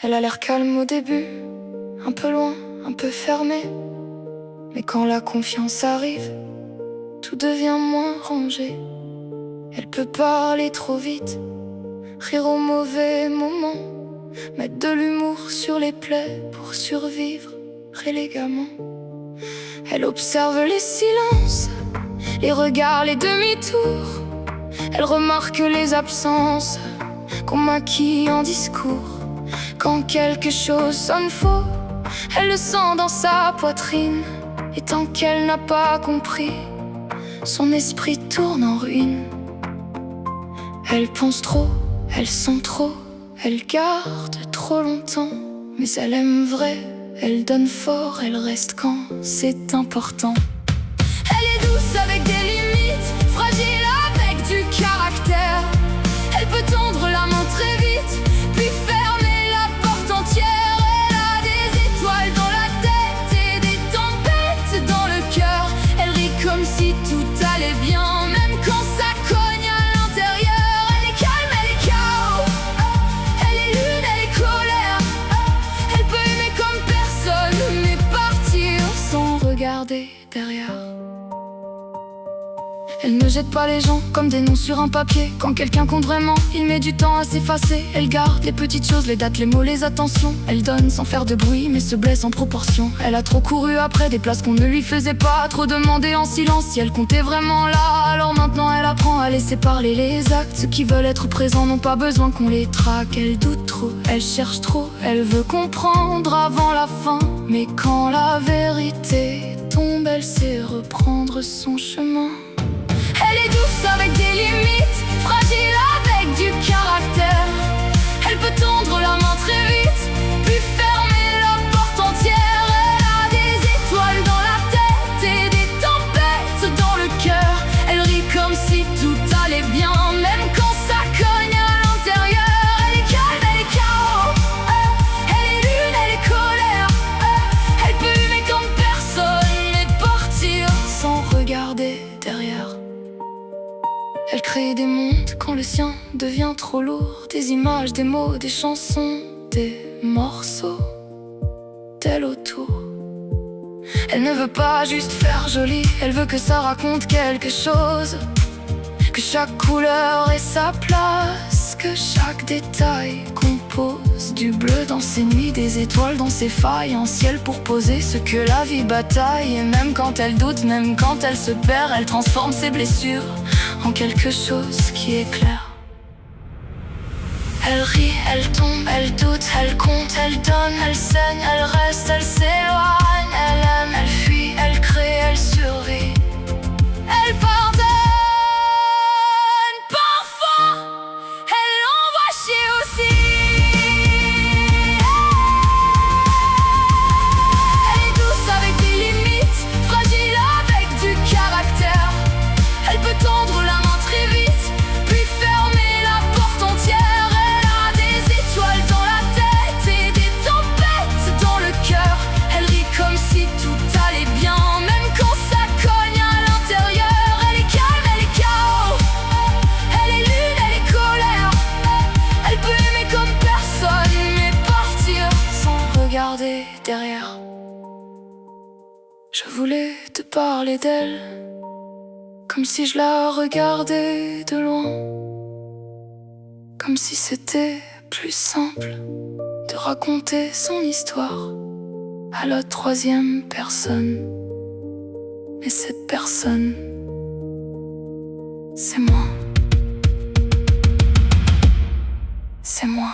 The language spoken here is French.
Elle a l'air calme au début, un peu loin, un peu fermée. Mais quand la confiance arrive, tout devient moins rangé. Elle peut parler trop vite, rire au mauvais moment, mettre de l'humour sur les plaies pour survivre élégamment. Elle observe les silences, les regards, les demi-tours. Elle remarque les absences qu'on maquille en discours. Quand quelque chose sonne faux, elle le sent dans sa poitrine. Et tant qu'elle n'a pas compris, son esprit tourne en ruine. Elle pense trop, elle sent trop, elle garde trop longtemps. Mais elle aime vrai, elle donne fort, elle reste quand c'est important. Elle est douce avec des limites, fragile avec du caractère. Elle peut tendre la main très vite, puis fermer la porte entière. Elle a des étoiles dans la tête et des tempêtes dans le cœur. Elle rit comme si tout allait bien, même quand ça cogne à l'intérieur. Elle est calme, elle est chaos, elle est lune, elle est colère. Elle peut aimer comme personne, mais partir sans regarder derrière. Elle ne jette pas les gens comme des noms sur un papier. Quand quelqu'un compte vraiment, il met du temps à s'effacer. Elle garde les petites choses, les dates, les mots, les attentions. Elle donne sans faire de bruit, mais se blesse en proportion. Elle a trop couru après des places qu'on ne lui faisait pas, trop demandé en silence si elle comptait vraiment là. Alors maintenant elle apprend à laisser parler les actes. Ceux qui veulent être présents n'ont pas besoin qu'on les traque. Elle doute trop, elle cherche trop, elle veut comprendre avant la fin. Mais quand la vérité tombe, elle sait reprendre son chemin. Elle est douce avec des limites, fragile avec du caractère. Elle peut tendre la main très vite, puis fermer la porte entière. Elle a des étoiles dans la tête et des tempêtes dans le cœur. Elle rit comme si tout allait bien, même quand ça cogne à l'intérieur. Elle est calme, elle est chaos, elle est lune, elle est colère. Elle peut aimer comme personne, mais partir sans regarder derrière. Elle crée des mondes quand le sien devient trop lourd. Des images, des mots, des chansons, des morceaux d'elle autour. Elle ne veut pas juste faire joli, elle veut que ça raconte quelque chose. Que chaque couleur ait sa place, que chaque détail compose du bleu dans ses nuits, des étoiles dans ses failles, un ciel pour poser ce que la vie bataille. Et même quand elle doute, même quand elle se perd, elle transforme ses blessures en quelque chose qui est clair. Elle rit, elle tombe, elle doute, elle compte, elle donne, elle saigne, elle reste, elle s'éloigne. Elle aime, elle fuit, elle crée, elle survit. Elle pardonne. Parfois, elle envoie chier aussi. Elle est douce avec des limites, fragile avec du caractère. Elle peut tendre la main très vite, puis fermer la porte entière. Elle a des étoiles dans la tête et des tempêtes dans le cœur. Elle rit comme si tout allait bien, même quand ça cogne à l'intérieur. Elle est calme, elle est chaos, elle est lune, elle est colère. Elle peut aimer comme personne, mais partir sans regarder derrière. Je voulais te parler d'elle, comme si je la regardais de loin, comme si c'était plus simple de raconter son histoire à la troisième personne. Mais cette personne, c'est moi. C'est moi.